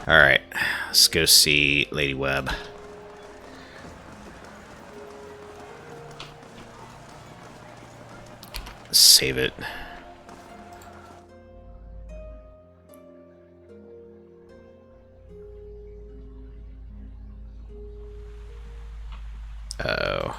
Alright, let's go see Lady Webb. Save it. Oh.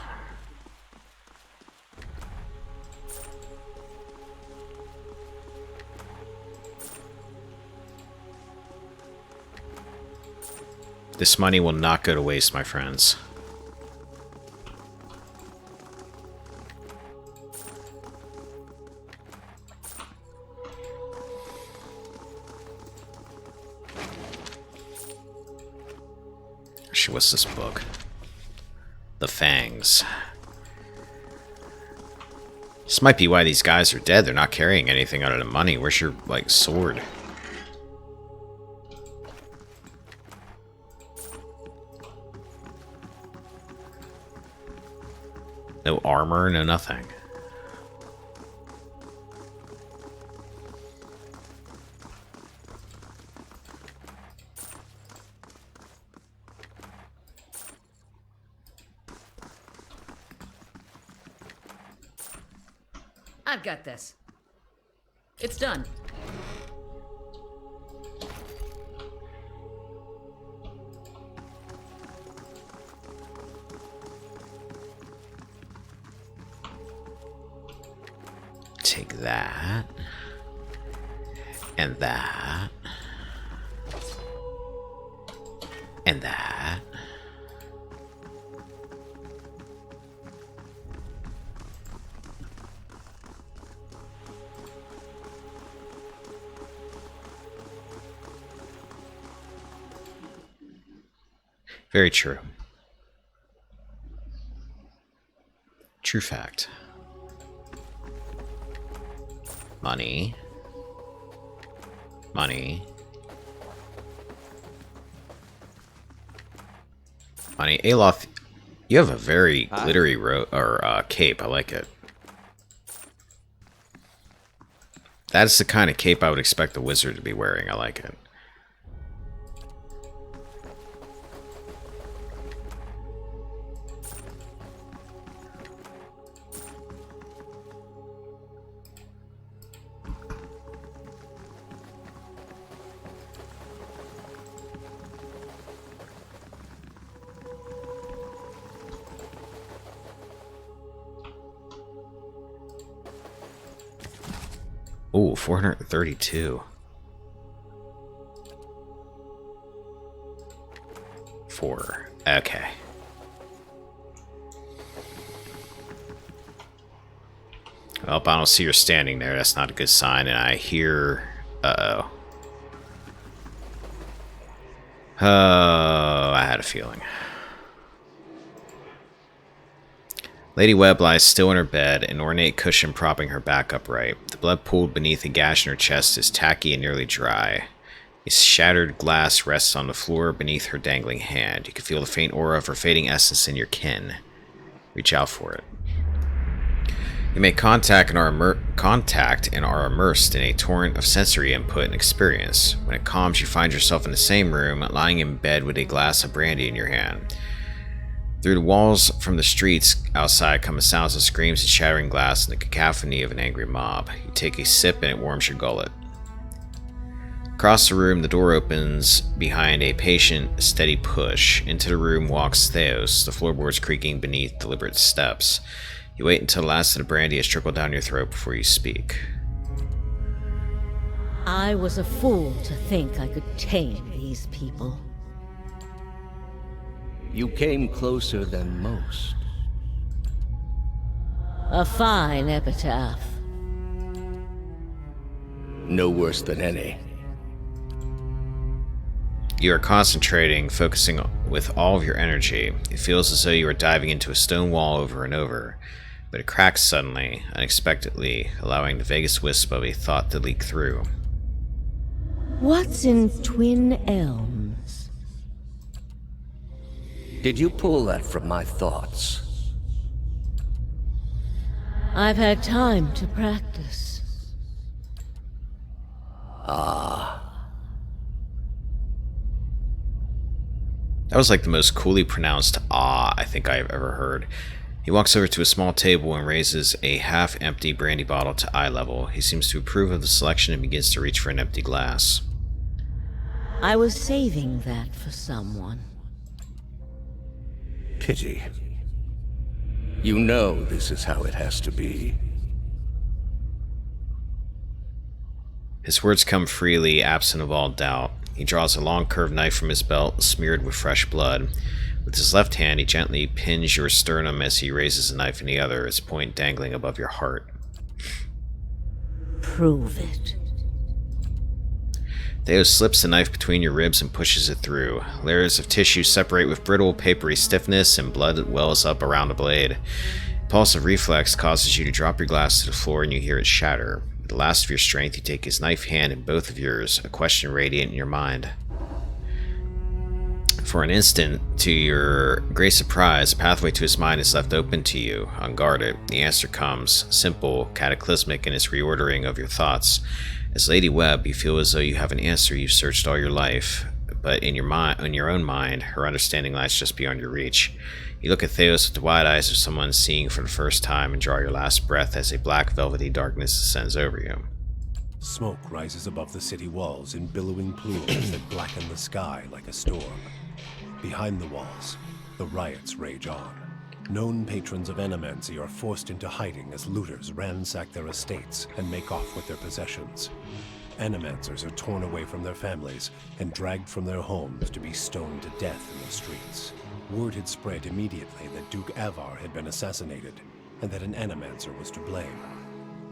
This money will not go to waste, my friends. Actually, what's this book? The Fangs. This might be why these guys are dead. They're not carrying anything out of the money. Where's your, like, sword? No armor, no nothing. I've got this. It's done. Take that. And that. And that. Very true. True fact. Money. Money. Money. Aloth, you have a very glittery cape. I like it. That's the kind of cape I would expect the wizard to be wearing. I like it. Ooh, 432. 4. Okay. Well, if I don't see her standing there, that's not a good sign. And I hear... Uh-oh. Oh, I had a feeling. Lady Webb lies still in her bed, an ornate cushion propping her back upright. The blood pooled beneath a gash in her chest is tacky and nearly dry. A shattered glass rests on the floor beneath her dangling hand. You can feel the faint aura of her fading essence in your kin. Reach out for it. You make contact and are immersed in a torrent of sensory input and experience. When it calms, you find yourself in the same room, lying in bed with a glass of brandy in your hand. Through the walls from the streets outside come the sounds of screams and shattering glass and the cacophony of an angry mob. You take a sip and it warms your gullet. Across the room, the door opens behind a patient, steady push. Into the room walks Theos, the floorboards creaking beneath deliberate steps. You wait until the last of the brandy has trickled down your throat before you speak. I was a fool to think I could tame these people. You came closer than most. A fine epitaph. No worse than any. You are concentrating, focusing with all of your energy. It feels as though you are diving into a stone wall over and over, but it cracks suddenly, unexpectedly, allowing the vaguest wisp of a thought to leak through. What's in Twin Elms? Did you pull that from my thoughts? I've had time to practice. Ah. That was like the most coolly pronounced ah I think I've ever heard. He walks over to a small table and raises a half-empty brandy bottle to eye level. He seems to approve of the selection and begins to reach for an empty glass. I was saving that for someone. Pity. You know this is how it has to be. His words come freely, absent of all doubt. He draws a long curved knife from his belt, smeared with fresh blood. With his left hand, he gently pins your sternum as he raises the knife in the other, its point dangling above your heart. Prove it. Theo slips the knife between your ribs and pushes it through. Layers of tissue separate with brittle, papery stiffness, and blood wells up around the blade. Impulsive reflex causes you to drop your glass to the floor and you hear it shatter. With the last of your strength, you take his knife hand in both of yours, a question radiant in your mind. For an instant, to your great surprise, a pathway to his mind is left open to you, unguarded. The answer comes, simple, cataclysmic in its reordering of your thoughts. As Lady Webb, you feel as though you have an answer you've searched all your life, but in your own mind, her understanding lies just beyond your reach. You look at Theos with the wide eyes of someone seeing for the first time and draw your last breath as a black velvety darkness descends over you. Smoke rises above the city walls in billowing plumes that blacken the sky like a storm. Behind the walls, the riots rage on. Known patrons of Animancy are forced into hiding as looters ransack their estates and make off with their possessions. Animancers are torn away from their families and dragged from their homes to be stoned to death in the streets. Word had spread immediately that Duke Avar had been assassinated, and that an Animancer was to blame.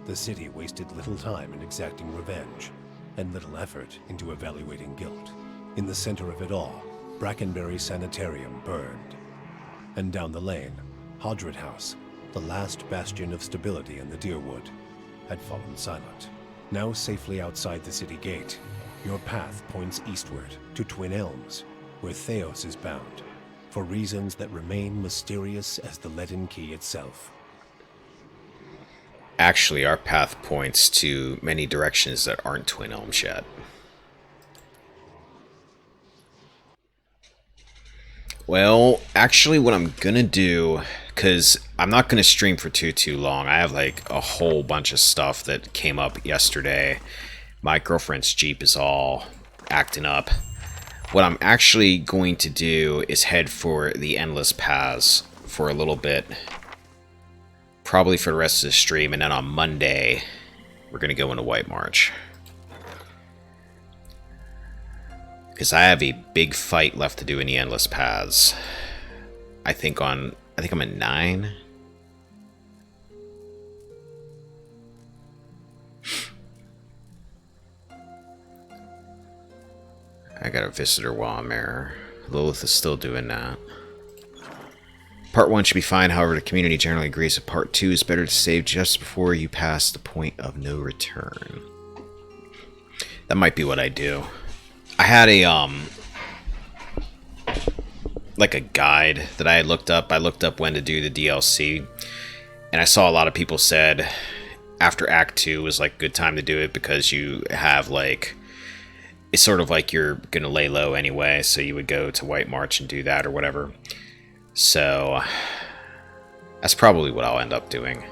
The city wasted little time in exacting revenge, and little effort into evaluating guilt. In the center of it all, Brackenbury Sanitarium burned. And down the lane, Hodred House, the last bastion of stability in the Deerwood, had fallen silent. Now safely outside the city gate, your path points eastward to Twin Elms, where Theos is bound, for reasons that remain mysterious as the leaden key itself. Actually, our path points to many directions that aren't Twin Elms yet. Well, actually what I'm gonna do, because I'm not gonna stream for too long. I have like a whole bunch of stuff that came up yesterday. My girlfriend's Jeep is all acting up. What I'm actually going to do is head for the Endless Paths for a little bit. Probably for the rest of the stream, and then on Monday, we're gonna go into White March. Because I have a big fight left to do in the Endless Paths. I think I'm at 9. I got a visitor while I'm there. Lilith is still doing that. Part 1 should be fine, however the community generally agrees that Part 2 is better to save just before you pass the point of no return. That might be what I do. I had a, like a guide that I had looked up. I looked up when to do the DLC, and I saw a lot of people said after Act 2 was like a good time to do it because you have like, it's sort of like you're gonna lay low anyway, so you would go to White March and do that or whatever. So that's probably what I'll end up doing.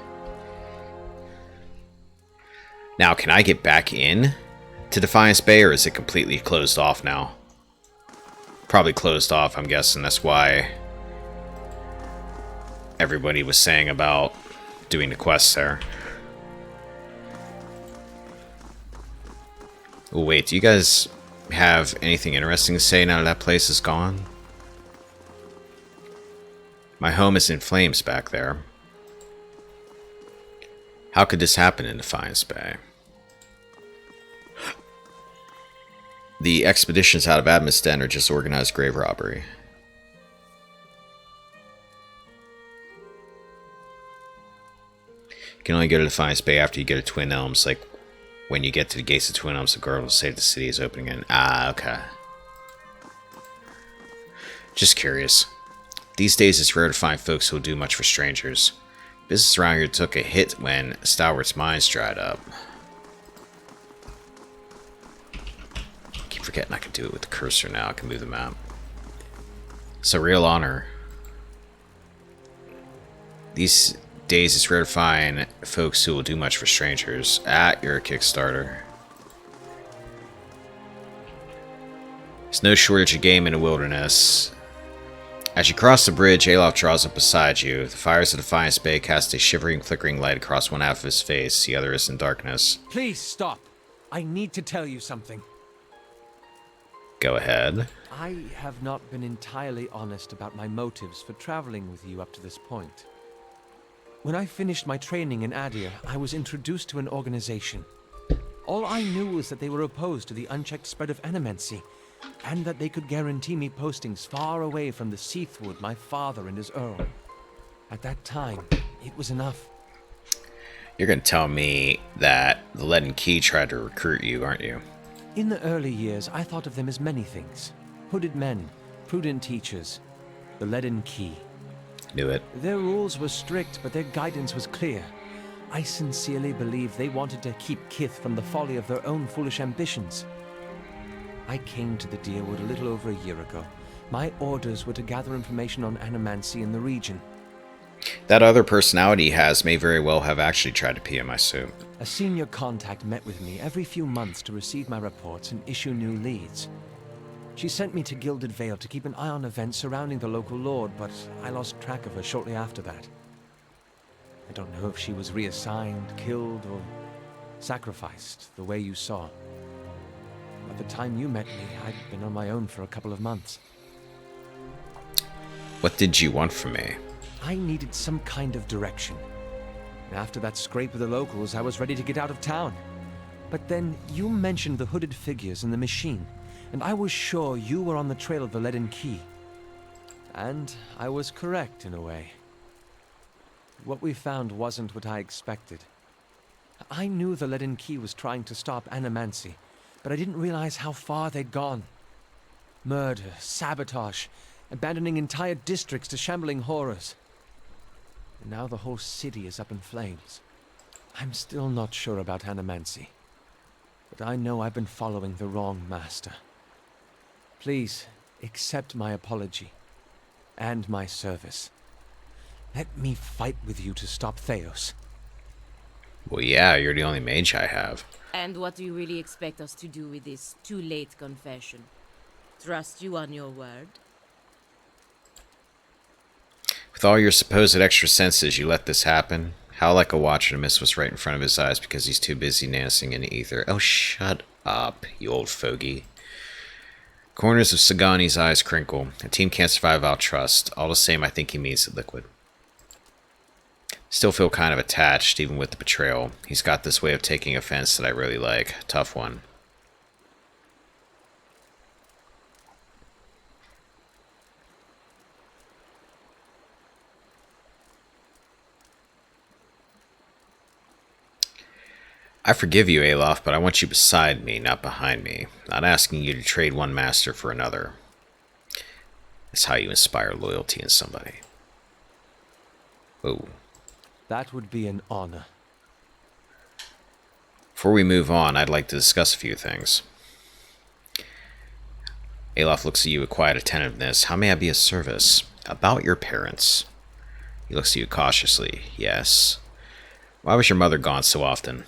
Now, can I get back in to Defiance Bay, or is it completely closed off now? Probably closed off, I'm guessing. That's why everybody was saying about doing the quests there. Oh, wait, do you guys have anything interesting to say now that place is gone? My home is in flames back there. How could this happen in Defiance Bay? The expeditions out of Admiston are just organized grave robbery. You can only go to Defiance Bay after you get to Twin Elms. Like, when you get to the gates of Twin Elms, the guard will say the city is opening again. Ah, okay. Just curious. These days, it's rare to find folks who will do much for strangers. Business around here took a hit when Stalwart's mines dried up. Forgetting I can do it with the cursor now. I can move the map. It's a real honor. These days, it's rare to find folks who will do much for strangers. You're a Kickstarter. There's no shortage of game in the wilderness. As you cross the bridge, Alof draws up beside you. The fires of Defiance Bay cast a shivering, flickering light across one half of his face. The other is in darkness. Please stop. I need to tell you something. Go ahead. I have not been entirely honest about my motives for traveling with you up to this point. When I finished my training in Adir, I was introduced to an organization. All I knew was that they were opposed to the unchecked spread of animency, and that they could guarantee me postings far away from the Seathwood my father and his Earl. At that time, it was enough. You're going to tell me that the Leaden Key tried to recruit you, aren't you? In the early years, I thought of them as many things. Hooded men, prudent teachers, the Leaden Key. Knew it. Their rules were strict, but their guidance was clear. I sincerely believe they wanted to keep Kith from the folly of their own foolish ambitions. I came to the Dyrwood a little over a year ago. My orders were to gather information on animancy in the region. That other personality he has may very well have actually tried to pee in my soup. A senior contact met with me every few months to receive my reports and issue new leads. She sent me to Gilded Vale to keep an eye on events surrounding the local lord, but I lost track of her shortly after that. I don't know if she was reassigned, killed, or sacrificed, the way you saw. By the time you met me, I'd been on my own for a couple of months. What did you want from me? I needed some kind of direction. After that scrape with the locals, I was ready to get out of town. But then you mentioned the hooded figures in the machine, and I was sure you were on the trail of the Leaden Key. And I was correct in a way. What we found wasn't what I expected. I knew the Leaden Key was trying to stop animancy, but I didn't realize how far they'd gone. Murder, sabotage, abandoning entire districts to shambling horrors. And now the whole city is up in flames. I'm still not sure about animancy, but I know I've been following the wrong master. Please, accept my apology, and my service. Let me fight with you to stop Theos. Well, yeah, you're the only mage I have. And what do you really expect us to do with this too-late confession? Trust you on your word? With all your supposed extra senses, you let this happen? How like a watch and a miss was right in front of his eyes because he's too busy dancing in the ether. Oh, shut up, you old fogey. Corners of Sagani's eyes crinkle. A team can't survive without trust. All the same, I think he means it, Liquid. Still feel kind of attached, even with the betrayal. He's got this way of taking offense that I really like. Tough one. I forgive you, Alof, but I want you beside me, not behind me. Not asking you to trade one master for another. That's how you inspire loyalty in somebody. Oh. That would be an honor. Before we move on, I'd like to discuss a few things. Alof looks at you with quiet attentiveness. How may I be of service? About your parents. He looks at you cautiously. Yes. Why was your mother gone so often?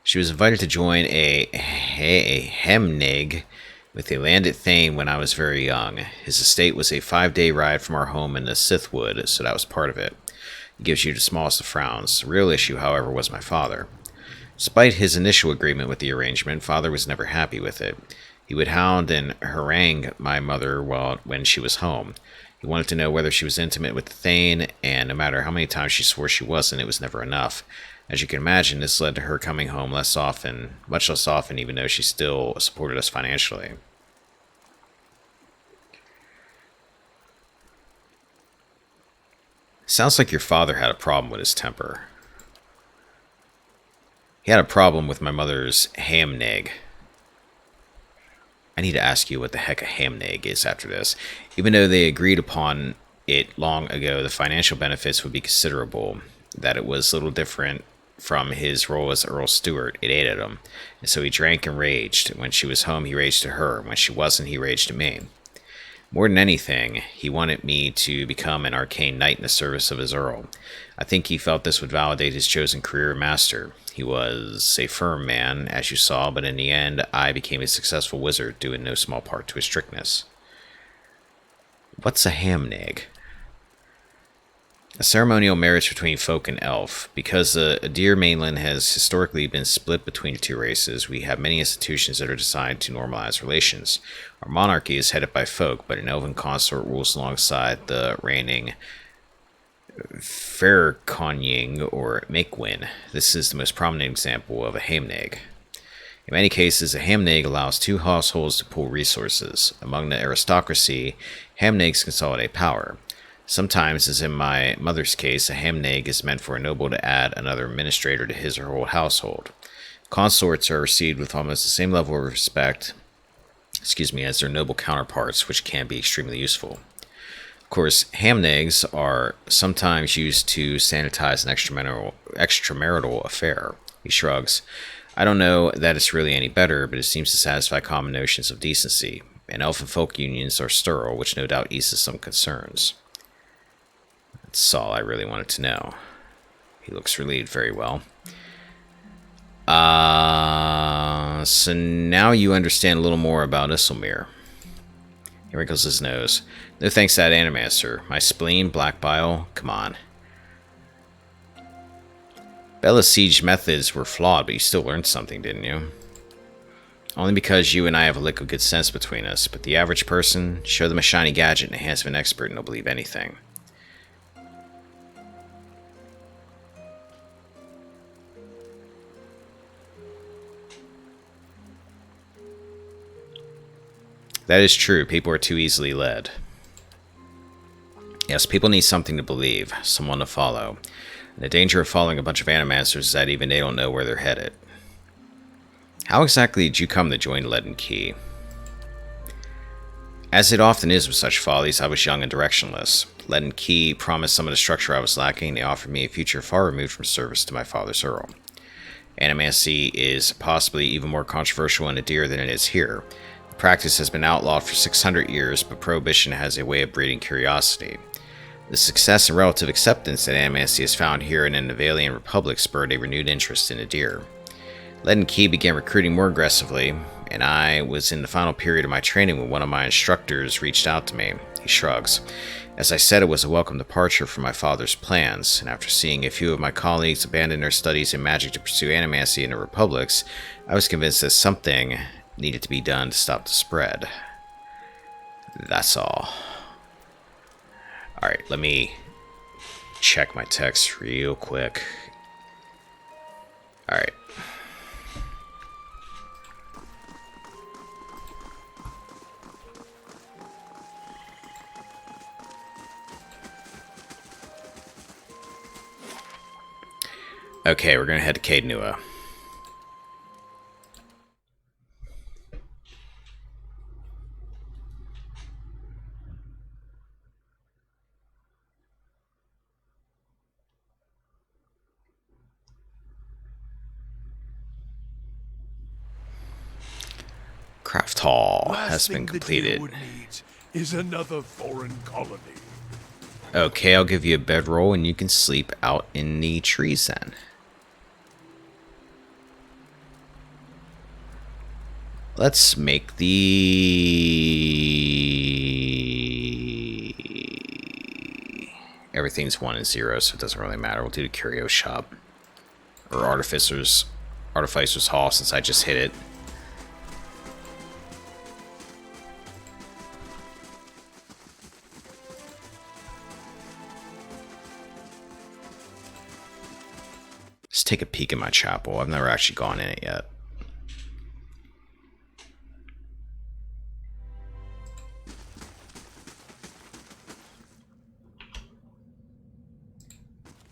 She was invited to join a Hemnig with a landed Thane when I was very young. His estate was a 5-day ride from our home in the Sithwood, so that was part of it. He gives you the smallest of frowns. The real issue, however, was my father. Despite his initial agreement with the arrangement, father was never happy with it. He would hound and harangue my mother when she was home. He wanted to know whether she was intimate with the Thane, and no matter how many times she swore she wasn't, it was never enough. As you can imagine, this led to her coming home much less often, even though she still supported us financially. Sounds like your father had a problem with his temper. He had a problem with my mother's hamneg. I need to ask you what the heck a hamneg is after this. Even though they agreed upon it long ago, the financial benefits would be considerable. That it was a little different from his role as Earl Stewart. It ate at him. And so he drank and raged. When she was home, he raged to her. When she wasn't, he raged to me. More than anything, he wanted me to become an arcane knight in the service of his Earl. I think he felt this would validate his chosen career master. He was a firm man, as you saw, but in the end, I became a successful wizard, due in no small part to his strictness. What's a hamnig? A ceremonial marriage between folk and elf. Because the Adir mainland has historically been split between the two races, we have many institutions that are designed to normalize relations. Our monarchy is headed by folk, but an elven consort rules alongside the reigning Fairconying or Makwin. This is the most prominent example of a hamnig. In many cases, a hamnig allows two households to pool resources. Among the aristocracy, hamnigs consolidate power. Sometimes, as in my mother's case, a hamnig is meant for a noble to add another administrator to his or her household. Consorts are received with almost the same level of respect, as their noble counterparts, which can be extremely useful. Of course, hamnigs are sometimes used to sanitize an extramarital affair. He shrugs. I don't know that it's really any better, but it seems to satisfy common notions of decency. And elf and folk unions are sterile, which no doubt eases some concerns. That's all I really wanted to know. He looks relieved very well. So now you understand a little more about Isselmere. He wrinkles his nose. No thanks to that animaster. My spleen, black bile, come on. Bella's siege methods were flawed, but you still learned something, didn't you? Only because you and I have a lick of good sense between us, but the average person, show them a shiny gadget in the hands of an expert and they'll believe anything. That is true. People are too easily led. Yes, people need something to believe, someone to follow. And the danger of following a bunch of animancers is that even they don't know where they're headed. How exactly did you come to join Leaden Key? As it often is with such follies, I was young and directionless. Leaden Key promised some of the structure I was lacking, and they offered me a future far removed from service to my father's Earl. Animancy is possibly even more controversial in Adir than it is here. The practice has been outlawed for 600 years, but prohibition has a way of breeding curiosity. The success and relative acceptance that animancy has found here and in the Valian Republic spurred a renewed interest in Adir. Leaden Key began recruiting more aggressively, and I was in the final period of my training when one of my instructors reached out to me. He shrugs. As I said, it was a welcome departure from my father's plans, and after seeing a few of my colleagues abandon their studies in magic to pursue animancy in the republics, I was convinced that something needed to be done to stop the spread. That's all. Alright, let me check my text real quick. Alright. Okay, we're gonna head to Caed Nua. Craft Hall has been completed. Is another foreign colony. Okay, I'll give you a bedroll and you can sleep out in the trees then. Let's make the... Everything's 1 and 0, so it doesn't really matter. We'll do the curio shop. Or Artificer's Hall, since I just hit it. Let's take a peek at my chapel. I've never actually gone in it yet.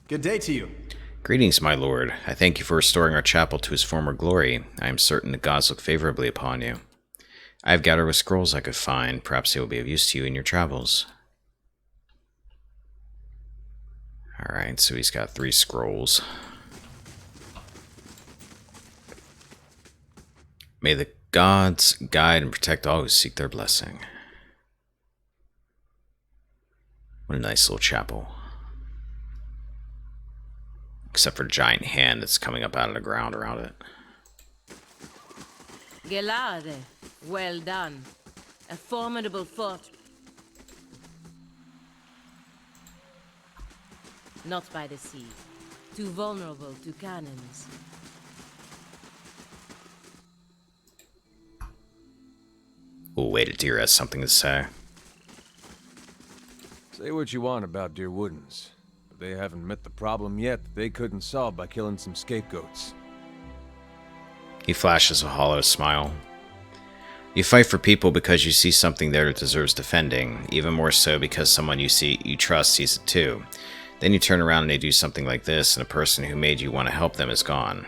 Good day to you. Greetings, my lord. I thank you for restoring our chapel to its former glory. I am certain the gods look favorably upon you. I have gathered what scrolls I could find. Perhaps they will be of use to you in your travels. Alright, so he's got 3 scrolls. May the gods guide and protect all who seek their blessing. What a nice little chapel. Except for a giant hand that's coming up out of the ground around it. Gelade, well done. A formidable fort. Not by the sea. Too vulnerable to cannons. Oh, wait, a deer has something to say. Say what you want about Dear Woodens, but they haven't met the problem yet that they couldn't solve by killing some scapegoats. He flashes a hollow smile. You fight for people because you see something there that deserves defending, even more so because someone you trust sees it too. Then you turn around and they do something like this, and the person who made you want to help them is gone.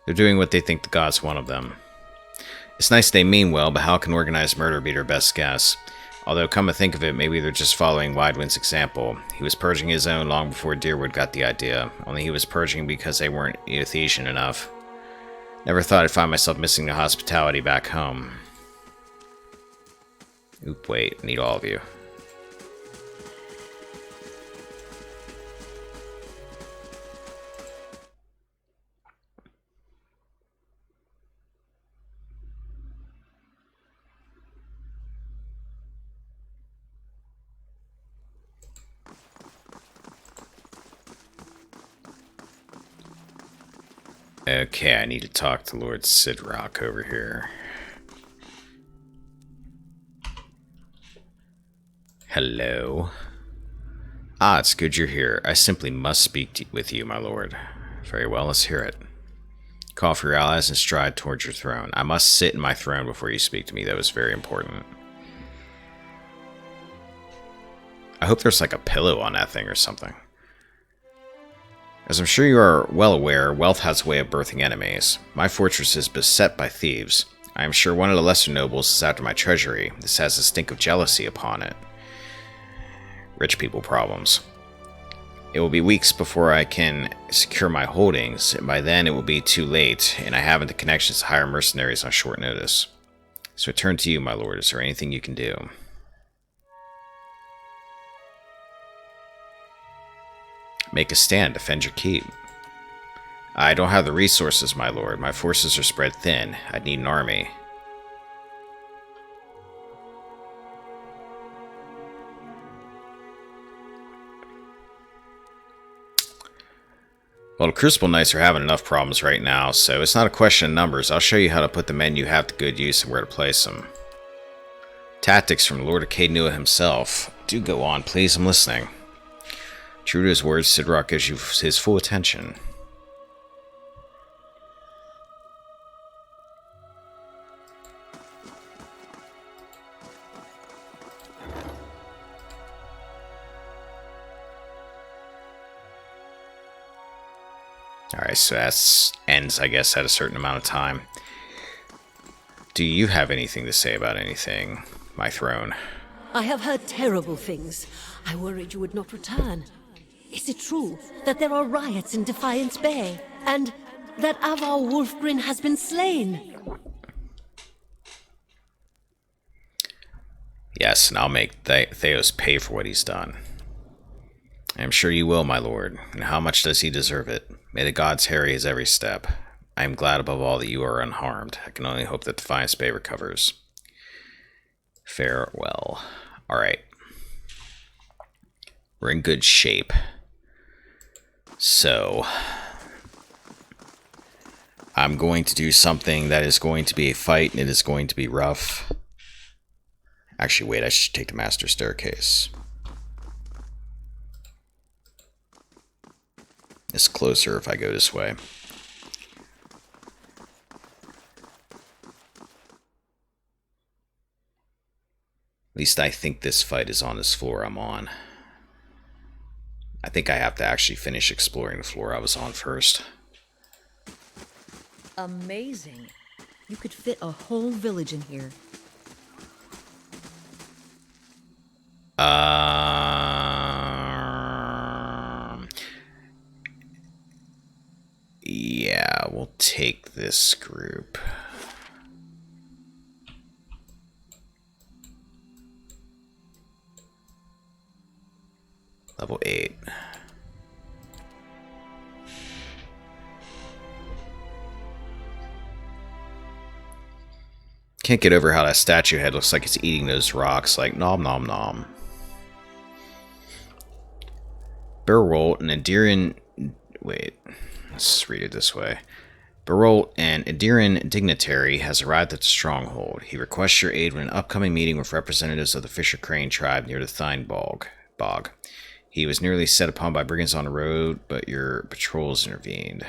They're doing what they think the gods want of them. It's nice they mean well, but how can organized murder be their best guess? Although, come to think of it, maybe they're just following Widewind's example. He was purging his own long before Deerwood got the idea, only he was purging because they weren't Eothesian enough. Never thought I'd find myself missing the hospitality back home. Oop, wait, I need all of you. Okay, I need to talk to Lord Sidrock over here. Hello. Ah, it's good you're here. I simply must speak with you, my lord. Very well, let's hear it. Call for your allies and stride towards your throne. I must sit in my throne before you speak to me. That was very important. I hope there's like a pillow on that thing or something. As I'm sure you are well aware, wealth has a way of birthing enemies. My fortress is beset by thieves. I am sure one of the lesser nobles is after my treasury. This has a stink of jealousy upon it. Rich people problems. It will be weeks before I can secure my holdings, and by then it will be too late, and I haven't the connections to hire mercenaries on short notice. So I turn to you, my lord. Is there anything you can do? Make a stand, defend your keep. I don't have the resources, my lord. My forces are spread thin. I'd need an army. Well, the Crucible Knights are having enough problems right now, so it's not a question of numbers. I'll show you how to put the men you have to good use and where to place them. Tactics from Lord of Caed Nua himself. Do go on, please. I'm listening. True to his words, Sidrock gives you his full attention. Alright, so that ends, I guess, at a certain amount of time. Do you have anything to say about anything, my throne? I have heard terrible things. I worried you would not return. Is it true that there are riots in Defiance Bay, and that Avar Wolfgren has been slain? Yes, and I'll make Theos pay for what he's done. I am sure you will, my lord. And how much does he deserve it? May the gods harry his every step. I am glad above all that you are unharmed. I can only hope that Defiance Bay recovers. Farewell. Alright. We're in good shape. So, I'm going to do something that is going to be a fight, and it is going to be rough. Actually, wait, I should take the Master Staircase. It's closer if I go this way. At least I think this fight is on this floor I'm on. I think I have to actually finish exploring the floor I was on first. Amazing. You could fit a whole village in here. we'll take this group. Level 8. Can't get over how that statue head looks like it's eating those rocks, like nom nom nom. Berolt, an Endearin... Wait, let's read it this way. Berolt, an Endearin dignitary, has arrived at the stronghold. He requests your aid in an upcoming meeting with representatives of the Fisher Crane tribe near the Thine Bog. He was nearly set upon by brigands on the road, but your patrols intervened.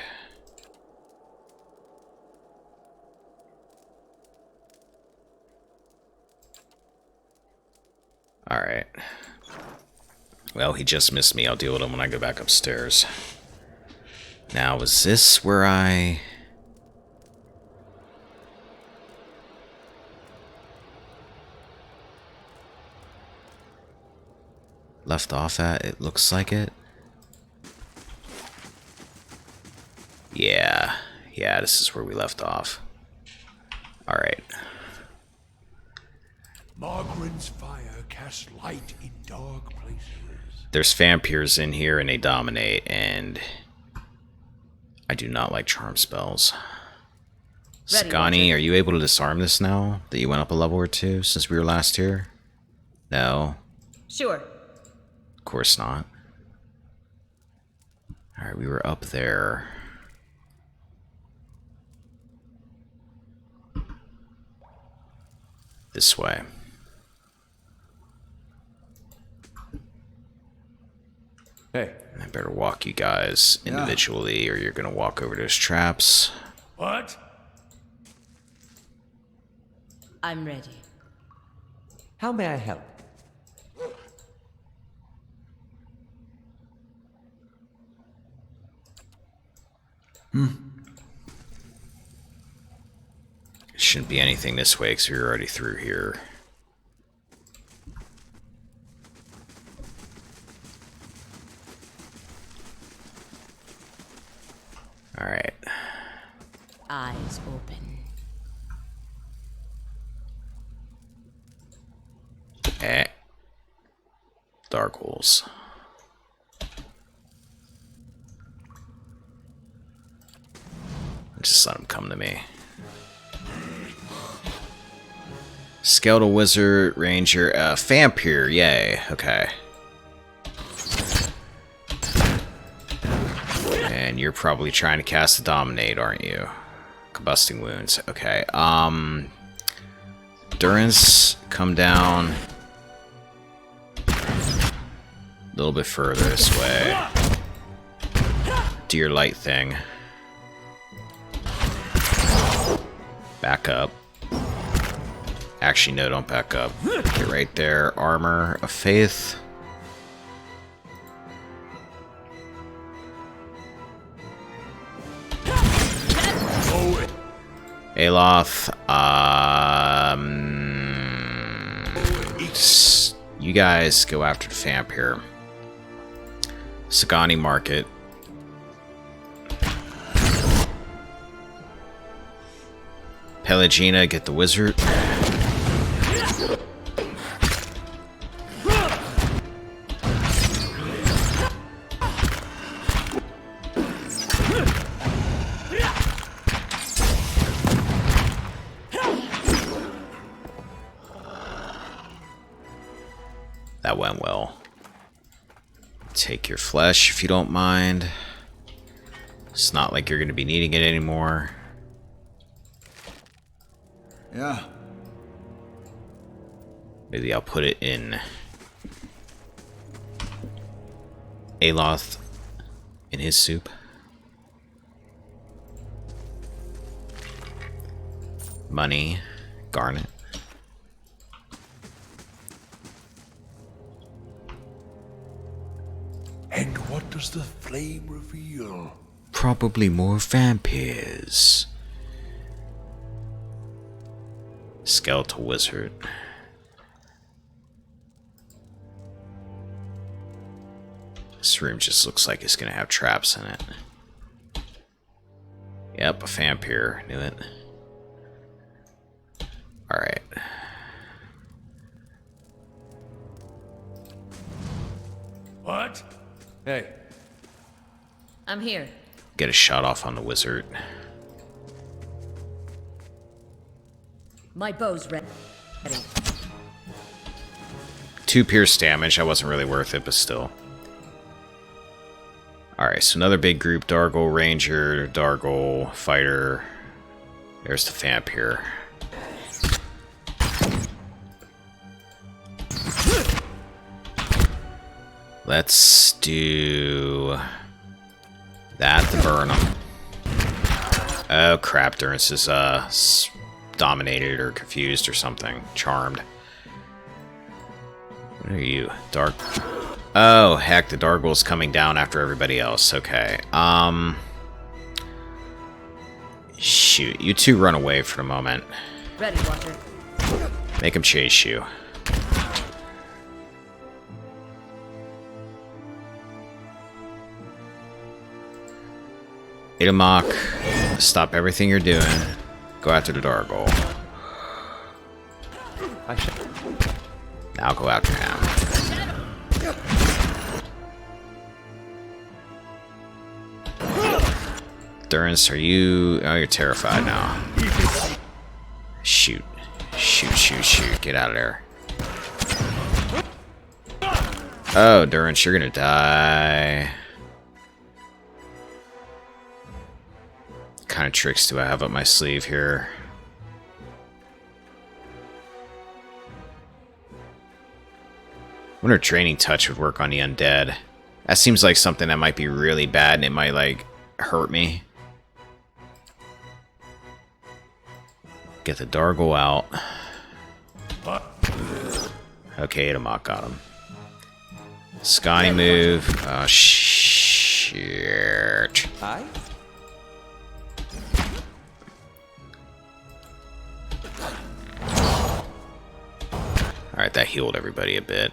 Alright. Well, he just missed me. I'll deal with him when I go back upstairs. Now, was this where I... left off at? It looks like it. Yeah, this is where we left off. Alright. Margaren's fire casts light in dark places. There's vampires in here and they dominate, and I do not like charm spells. Ready, Sagani, Roger. are you able to disarm this now that you went up a level or two since we were last here? No, Sure. of course not. Alright, we were up there. This way. Hey, I better walk you guys individually, or you're gonna walk over those traps. What? I'm ready. how may I help? Shouldn't be anything this way because we were already through here. Alright. Eyes open. Dark holes. Just let them come to me. Skeletal Wizard, Ranger, Vampire, yay, okay. And you're probably trying to cast a Dominate, aren't you? Combusting Wounds, okay. Durance, come down. A little bit further this way. Do your light thing. Back up. Actually, no, don't back up. Get right there. Armor of Faith. Aloth. You guys go after the Vampire. Sagani Market. Pelagina, get the wizard. That went well. Take your flesh if you don't mind. It's not like you're going to be needing it anymore. Yeah. Maybe I'll put it in Aloth in his soup. Money, garnet. And what does the flame reveal? Probably more vampires. Skeletal Wizard. This room just looks like it's gonna have traps in it. Yep, a vampire. Knew it. Alright. What? Hey, I'm here. Get a shot off on the wizard. My bow's ready. 2 pierce damage. That wasn't really worth it, but still. Alright, so another big group. Dargle, Ranger, Dargle, Fighter. There's the vampire. Let's do that to burn them. Oh crap, Durance is dominated or confused or something. Charmed. What are you? Dark. Oh, heck, the Dargle's coming down after everybody else. Okay. Shoot, you two run away for a moment. Ready, Watcher. Make him chase you. Itamok, stop everything you're doing. Go after the Dargle. I should. Now go after him. Durance, are you... Oh, you're terrified now. Shoot. Shoot, shoot, shoot. Get out of there. Oh, Durance, you're gonna die. What kind of tricks do I have up my sleeve here? I wonder if Draining Touch would work on the undead. That seems like something that might be really bad and it might, like, hurt me. Get the Dargle out. Okay, Itamok got him. Sky move. Oh, shit. Aye? Alright, that healed everybody a bit.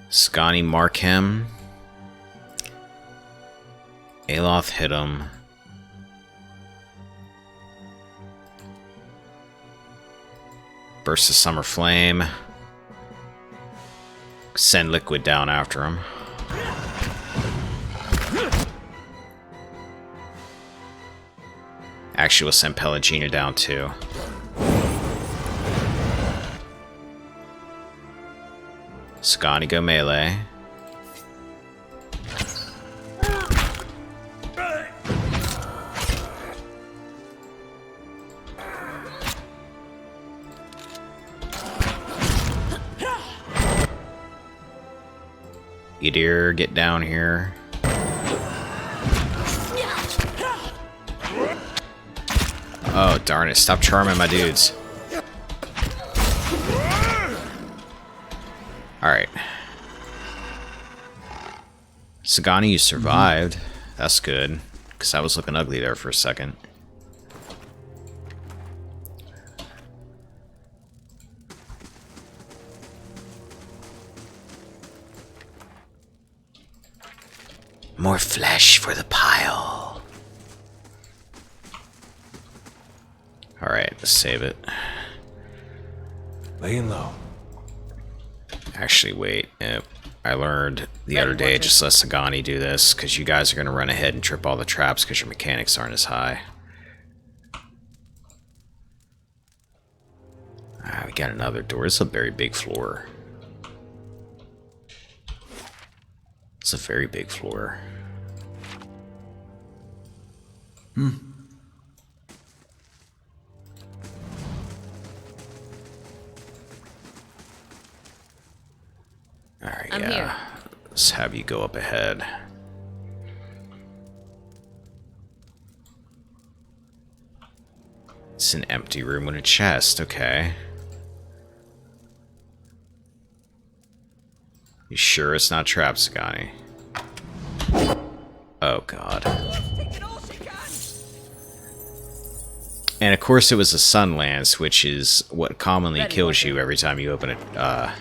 Scotty mark him. Aloth hit him. Burst of Summer Flame. Send Liquid down after him. Actually, we'll send Pelagina down too. Scotty go melee. Edir, get down here. Oh, darn it. Stop charming my dudes. Alright. Sagani, you survived. That's good. Because I was looking ugly there for a second. More flesh for the pile. Alright, let's save it. Laying low. Actually, wait. I learned the other day, just let Sagani do this, because you guys are going to run ahead and trip all the traps because your mechanics aren't as high. Ah, we got another door. It's a very big floor. It's a very big floor. Alright, I'm yeah. here. Let's have you go up ahead. It's an empty room with a chest, okay. You sure it's not trapped, Sagani? Oh god. And of course it was a Sun Lance, which is what commonly kills you every time you open a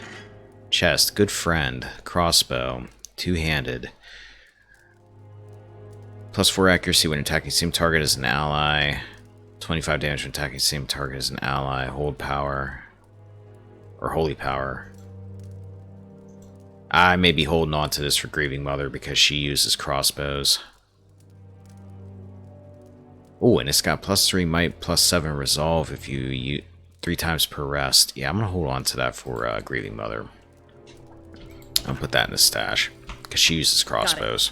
chest. Good friend. Crossbow. Two-handed. +4 accuracy when attacking same target as an ally. 25 damage when attacking same target as an ally. Hold power. Or holy power. I may be holding on to this for Grieving Mother because she uses crossbows. Oh, and it's got +3 might, +7 resolve if you 3 times per rest. Yeah, I'm gonna hold on to that for Grieving Mother. I'll put that in the stash because she uses crossbows.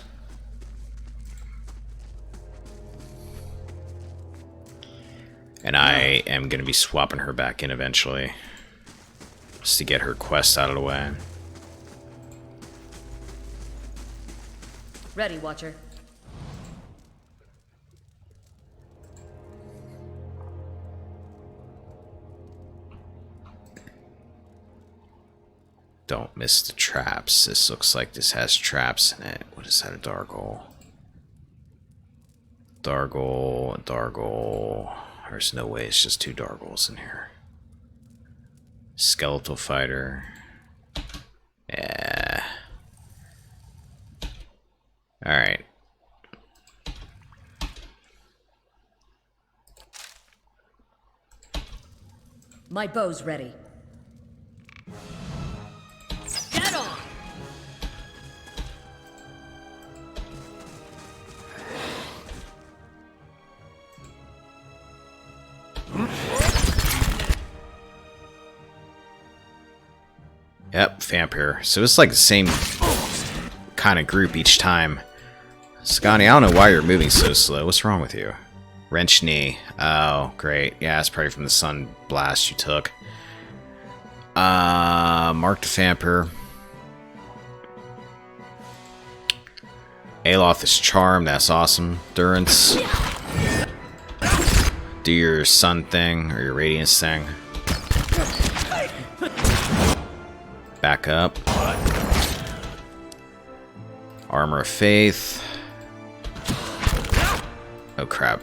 And I am going to be swapping her back in eventually. Just to get her quest out of the way. Ready, Watcher. Don't miss the traps. This looks like this has traps in it. What is that, a Dargol? Dargol. There's no way it's just 2 Dargols in here. Skeletal fighter. Yeah. Alright. My bow's ready. Get on! Yep, Vampire. So it's like the same kind of group each time. Sagani, I don't know why you're moving so slow. What's wrong with you? Wrench knee. Oh, great. Yeah, it's probably from the sun blast you took. Mark the Vampire. Aloth is charmed. That's awesome. Durance. Do your sun thing or your radiance thing. Back up. Armor of Faith. Oh crap.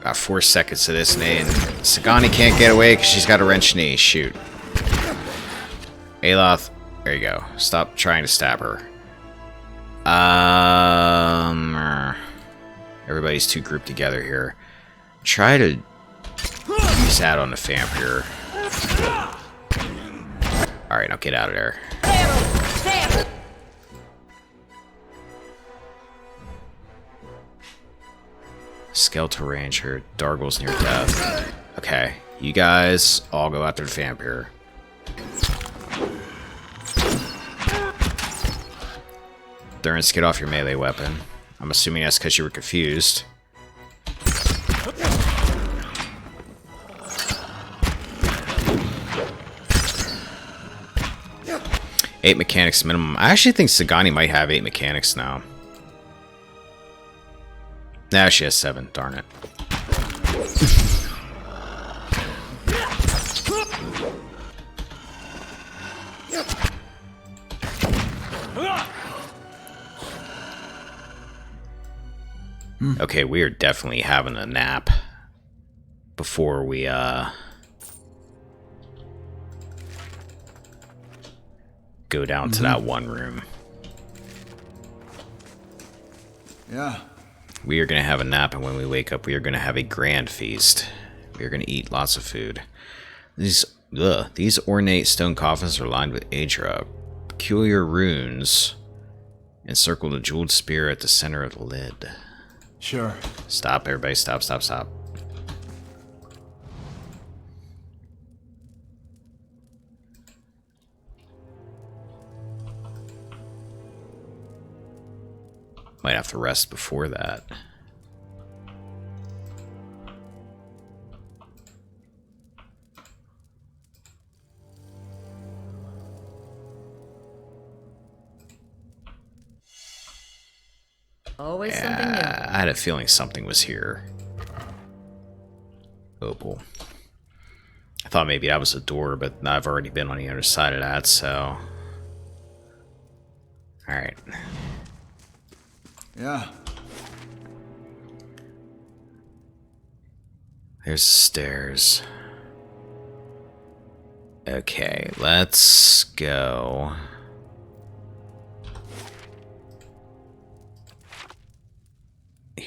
Got 4 seconds of this, and Sagani can't get away because she's got a wrench knee. Shoot. Aloth, there you go. Stop trying to stab her. Everybody's too grouped together here. Try to use that on the Vampire. Alright, now get out of there. Skeletal Ranger, Dargol's near death. Okay, you guys all go after the Vampire. Durance, get off your melee weapon. I'm assuming that's because you were confused. Eight mechanics minimum. I actually think Sagani might have 8 mechanics now. Nah, she has 7. Darn it. Okay, we are definitely having a nap before we go down to that one room. Yeah. We are going to have a nap, and when we wake up, we are going to have a grand feast. We are going to eat lots of food. These ornate stone coffins are lined with Aedra. Peculiar runes encircle the jeweled spear at the center of the lid. Sure. Stop, everybody. Stop, stop, stop. Might have to rest before that. Always something new. I had a feeling something was here. Opal. I thought maybe that was a door, but I've already been on the other side of that, so... Alright. Yeah. There's the stairs. Okay, let's go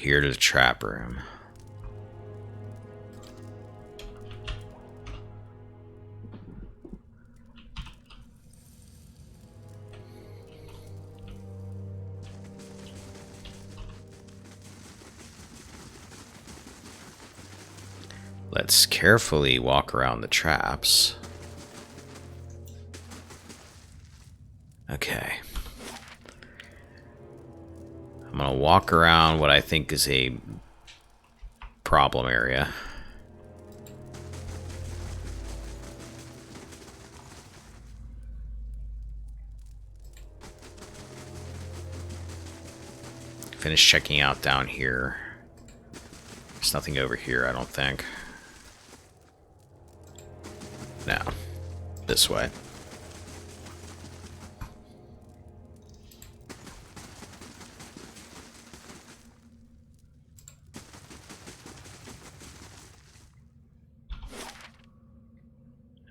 Here to the trap room. Let's carefully walk around the traps. Okay. I'm gonna walk around what I think is a problem area. Finish checking out down here. There's nothing over here, I don't think. No. This way.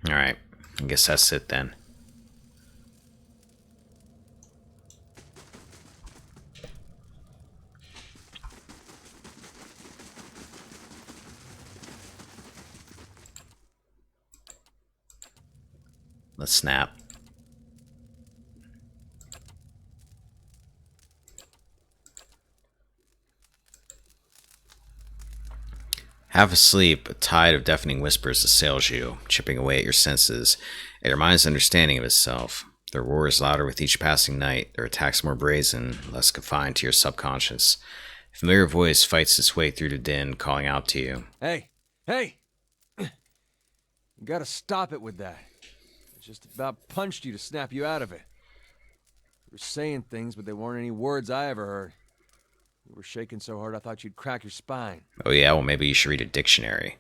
Alright. I guess that's it then. Let's snap. Half asleep, a tide of deafening whispers assails you, chipping away at your senses, at your mind's understanding of itself. Their roar is louder with each passing night, their attacks more brazen, less confined to your subconscious. A familiar voice fights its way through the din, calling out to you. Hey! Hey! You gotta stop it with that. I just about punched you to snap you out of it. You were saying things, but they weren't any words I ever heard. You were shaking so hard I thought you'd crack your spine. Oh yeah, well maybe you should read a dictionary.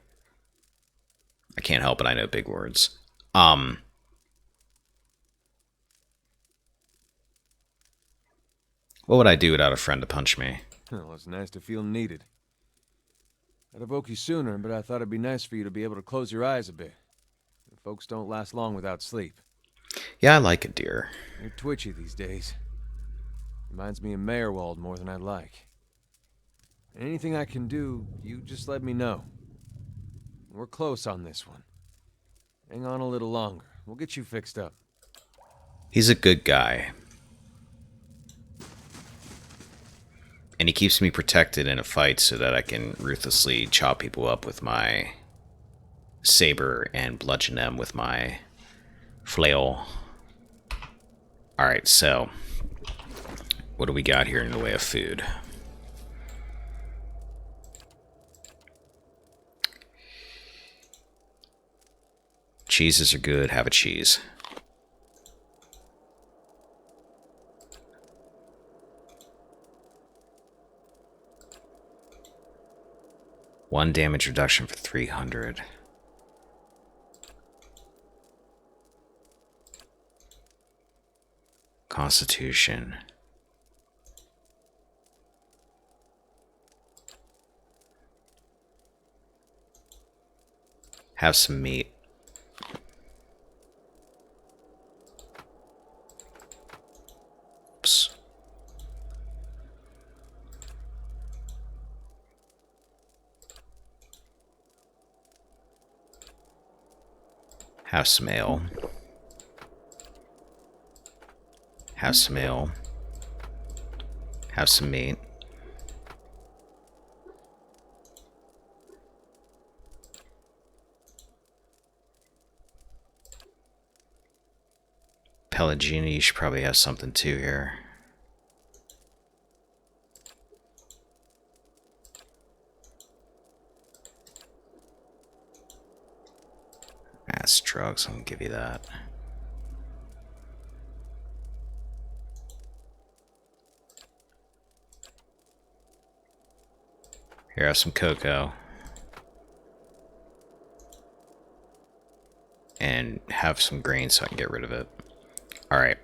I can't help it, I know big words. What would I do without a friend to punch me? Well, it's nice to feel needed. I'd have woke you sooner, but I thought it'd be nice for you to be able to close your eyes a bit. Folks don't last long without sleep. Yeah, I like it, dear. You're twitchy these days. Reminds me of Meyerwald more than I'd like. Anything I can do, you just let me know. We're close on this one. Hang on a little longer. We'll get you fixed up. He's a good guy. And he keeps me protected in a fight so that I can ruthlessly chop people up with my saber and bludgeon them with my flail. Alright, so what do we got here in the way of food? Cheeses are good, have a cheese. One damage reduction for 300. Constitution. Have some meat. Oops. Have some ale. Have some ale. Have some meat. Pellegrini, you should probably have something too here. That's drugs, I'm gonna give you that. Here, have some cocoa. And have some grain so I can get rid of it. Alright.